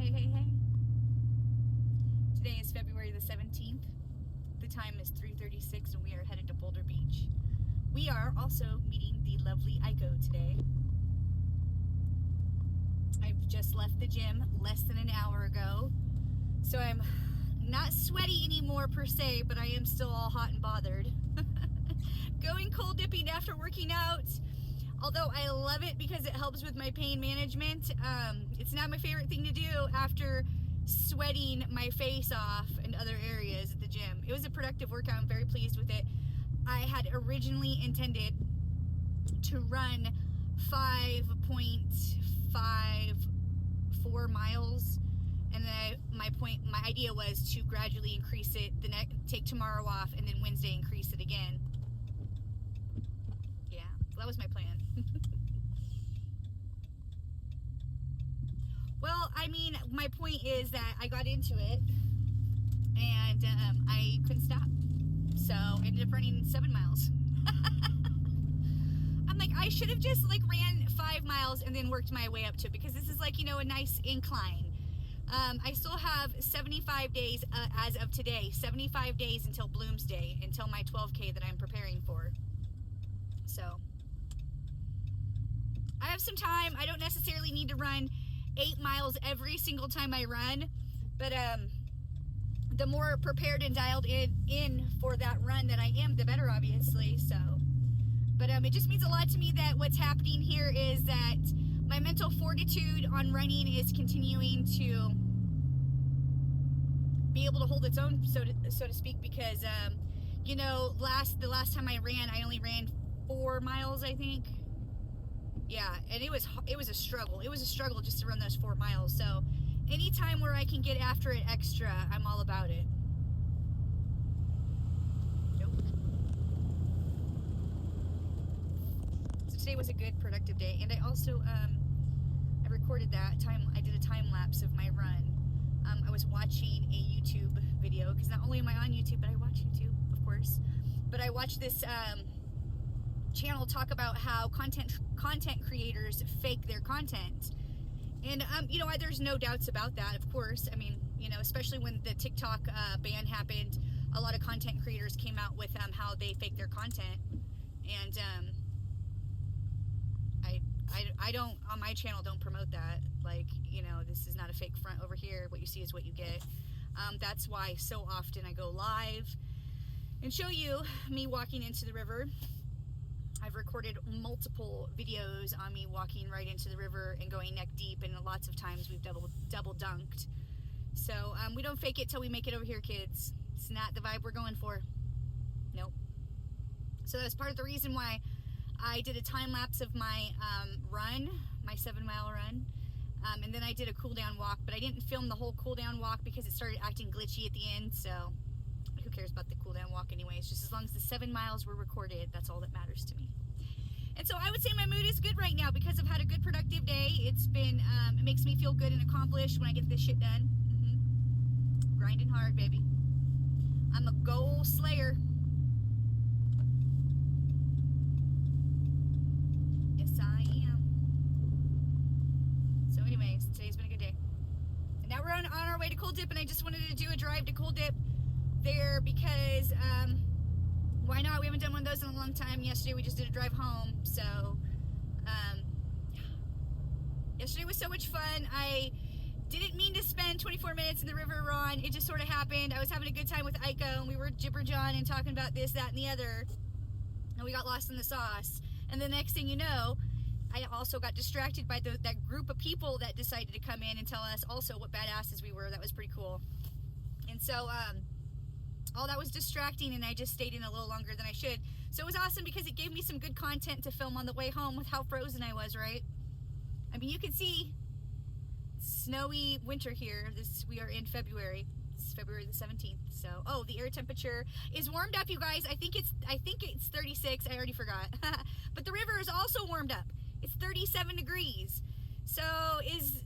Hey, hey, hey. Today is February the 17th. The time is 3:36 and we are headed to Boulder Beach. We are also meeting the lovely Aiko today. I've just left the gym less than an hour ago. So I'm not sweaty anymore per se, but I am still all hot and bothered. Going cold dipping after working out. Although I love it because it helps with my pain management, it's not my favorite thing to do after sweating my face off in other areas at the gym. It was a productive workout. I'm very pleased with it. I had originally intended to run 5.54 miles, and then my idea was to gradually increase it. Take tomorrow off, and then Wednesday increase it again. Yeah, so that was my plan. Well, I mean, my point is that I got into it and I couldn't stop. So I ended up running 7 miles. I'm like, I should have just like ran 5 miles and then worked my way up to it, because this is like, you know, a nice incline. I still have 75 days as of today, 75 days until Bloomsday, until my 12K that I'm preparing for. So I have some time. I don't necessarily need to run 8 miles every single time I run, but the more prepared and dialed in for that run that I am, the better, obviously. So, but it just means a lot to me that what's happening here is that my mental fortitude on running is continuing to be able to hold its own, so to speak, because you know, the last time I ran, I only ran 4 miles, I think. Yeah, and it was a struggle. It was a struggle just to run those 4 miles. So anytime where I can get after it extra, I'm all about it. Nope. So today was a good, productive day. And I also, I recorded that time. I did a time lapse of my run. I was watching a YouTube video, because not only am I on YouTube, but I watch YouTube, of course. But I watched this channel talk about how content creators fake their content, and you know, there's no doubts about that, of course. I mean, you know, especially when the TikTok ban happened, a lot of content creators came out with how they fake their content, and I don't, on my channel, don't promote that. Like, you know, this is not a fake front over here. What you see is what you get. That's why so often I go live and show you me walking into the river. I've recorded multiple videos on me walking right into the river and going neck deep, and lots of times we've double dunked. So we don't fake it till we make it over here, kids. It's not the vibe we're going for. Nope. So that's part of the reason why I did a time lapse of my run, my 7-mile run, and then I did a cool down walk, but I didn't film the whole cool down walk because it started acting glitchy at the end. So who cares about the cool down walk anyways? Just as long as the 7 miles were recorded, that's all that matters to me. And so I would say my mood is good right now because I've had a good, productive day. It's been, it makes me feel good and accomplished when I get this shit done. Grinding hard, baby. I'm a goal slayer. Yes, I am. So anyways, today's been a good day. And now we're on our way to Cold Dip, and I just wanted to do a drive to Cold Dip there because why not? We haven't done one of those in a long time. Yesterday we just did a drive home, so yesterday was so much fun. I didn't mean to spend 24 minutes in the river, Ron. It just sort of happened. I was having a good time with Aiko, and we were jibber-jawing and talking about this, that, and the other, and we got lost in the sauce. And the next thing you know, I also got distracted by that group of people that decided to come in and tell us also what badasses we were. That was pretty cool. And so all that was distracting, and I just stayed in a little longer than I should. So it was awesome because it gave me some good content to film on the way home with how frozen I was, right? I mean, you can see snowy winter here. We are in February. It's February the 17th. So, oh, the air temperature is warmed up, you guys. I think it's 36. I already forgot. But the river is also warmed up. It's 37 degrees. So as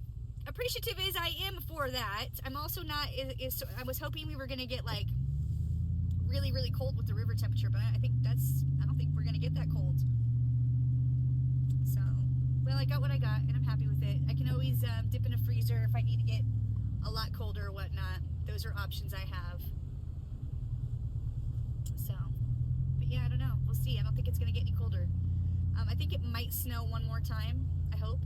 appreciative as I am for that, I'm also not, I was hoping we were going to get like really, really cold with the river temperature, but I don't think we're going to get that cold. So, well, I got what I got, and I'm happy with it. I can always dip in a freezer if I need to get those are options I have. So, but yeah, I don't know. We'll see. I don't think it's going to get any colder. I think it might snow one more time. I hope.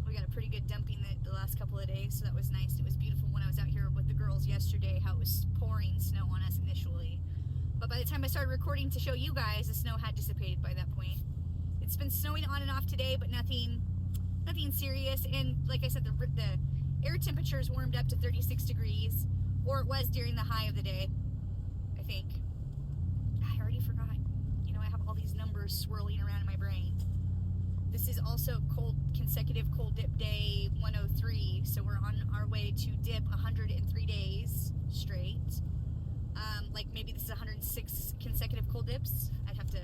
We got a pretty good dumping the last couple of days, so that was nice. It was beautiful when I was out here with the girls yesterday, how it was pouring snow on us initially. But by the time I started recording to show you guys, the snow had dissipated by that point. It's been snowing on and off today, but nothing serious. And like I said, the air temperature's warmed up to 36 degrees, or it was during the high of the day, I think. I already forgot. You know, I have all these numbers swirling around in my brain. This is also consecutive cold dip day 103, so we're on our way to dip 103 days straight. Like maybe this is 106 consecutive cold dips. I'd have to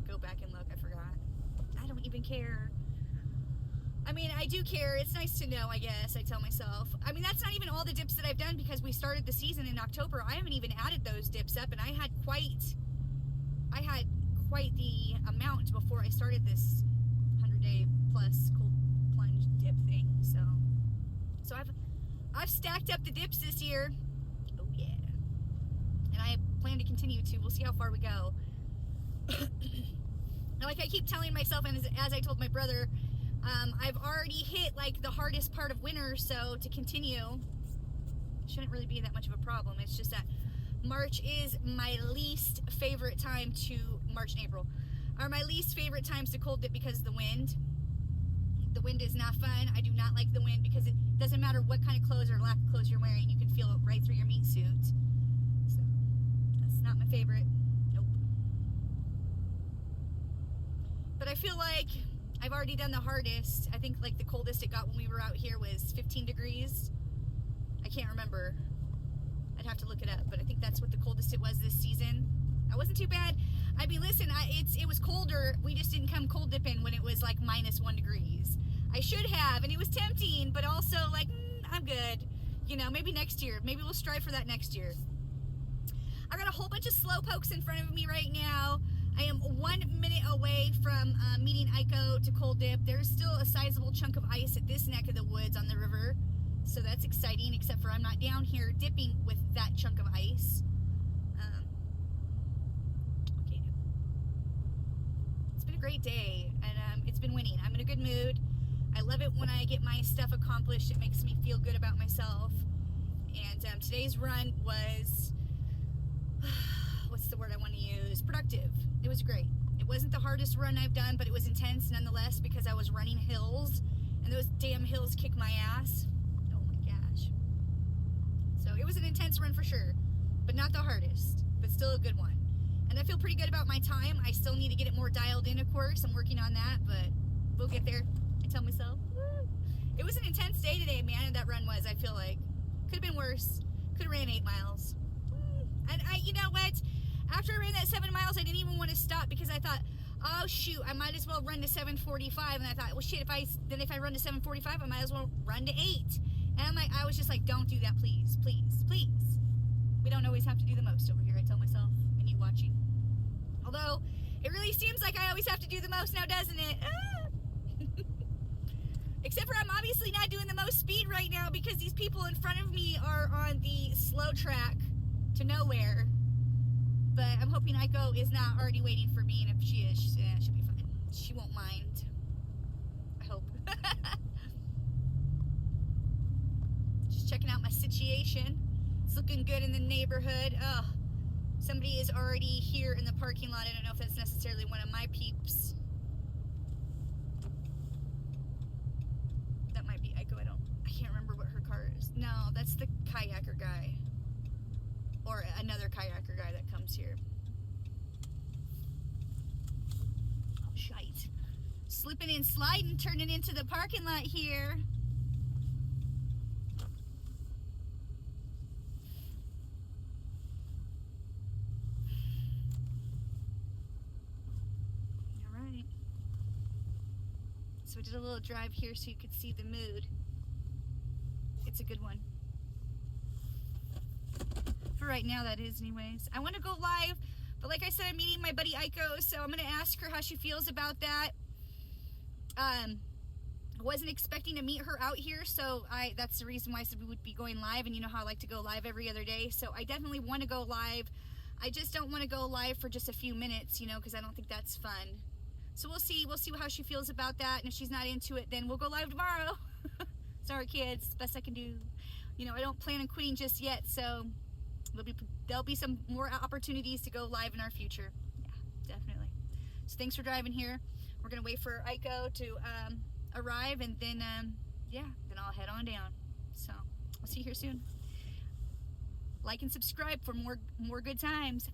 go back and look. I forgot. I don't even care. I mean, I do care. It's nice to know, I guess, I tell myself. I mean, that's not even all the dips that I've done because we started the season in October. I haven't even added those dips up, and I had quite the amount before I started this 100-day plus cold plunge dip thing. So I've stacked up the dips this year. Oh yeah. And I plan to continue to. We'll see how far we go. Like I keep telling myself, and as I told my brother, I've already hit like the hardest part of winter, so to continue shouldn't really be that much of a problem. It's just that March is my least favorite time to, March and April are my least favorite times to cold dip because of the wind. The wind is not fun. I do not like the wind because it doesn't matter what kind of clothes or lack of clothes you're wearing, you can feel it right through your meat suit. So that's not my favorite. Nope. But I feel like I've already done the hardest. I think like the coldest it got when we were out here was 15 degrees. I can't remember. I'd have to look it up, but I think that's what the coldest it was this season. I wasn't too bad. I mean, listen, it was colder. We just didn't come cold dipping when it was like -1 degrees. I should have, and it was tempting, but also like, I'm good. You know, maybe next year. Maybe we'll strive for that next year. I got a whole bunch of slow pokes in front of me right now. I am 1 minute away from meeting Aiko to cold dip. There's still a sizable chunk of ice at this neck of the woods on the river, so that's exciting, except for I'm not down here dipping with that chunk of ice. Okay. It's been a great day, and it's been winning. I'm in a good mood. I love it when I get my stuff accomplished. It makes me feel good about myself. And today's run was, what's the word I want to use? Productive. It was great. It wasn't the hardest run I've done, but it was intense nonetheless because I was running hills, and those damn hills kick my ass. Oh my gosh. So it was an intense run for sure, but not the hardest, but still a good one. And I feel pretty good about my time. I still need to get it more dialed in, of course. I'm working on that, but we'll get there. I tell myself. Woo. It was an intense day today, man, that run was, I feel like. Could have been worse. Could have ran 8 miles. And you know what? After I ran that 7 miles, I didn't even want to stop because I thought, oh shoot, I might as well run to 7:45. And I thought, well shit, if I run to 7:45, I might as well run to 8. And I was just like, don't do that, please, please, please. We don't always have to do the most over here, I tell myself, and you watching. Although, it really seems like I always have to do the most now, doesn't it? Except for I'm obviously not doing the most speed right now because these people in front of me are on the slow track to nowhere. But I'm hoping Aiko is not already waiting for me, and if she is, she'll be fine. She won't mind. I hope. Just checking out my situation. It's looking good in the neighborhood. Oh, somebody is already here in the parking lot. I don't know if that's necessarily one of my peeps. That might be Aiko. I can't remember what her car is. No, that's the kayaker guy. Or another kayaker guy that comes here. Oh, shite. Slipping and sliding, turning into the parking lot here. Alright. So we did a little drive here so you could see the mood. It's a good one. For right now, that is anyways. I want to go live, but like I said, I'm meeting my buddy Aiko, so I'm going to ask her how she feels about that. I wasn't expecting to meet her out here, so that's the reason why I said we would be going live, and you know how I like to go live every other day, so I definitely want to go live. I just don't want to go live for just a few minutes, you know, because I don't think that's fun. So we'll see how she feels about that, and if she's not into it, then we'll go live tomorrow. Sorry kids, it's the best I can do. You know, I don't plan on quitting just yet, so there'll be some more opportunities to go live in our future. Yeah, definitely. So thanks for driving here. We're gonna wait for Aiko to arrive, and then yeah, then I'll head on down. So I'll see you here soon. Like and subscribe for more good times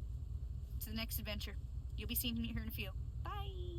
to the next adventure. You'll be seeing me here in a few. Bye.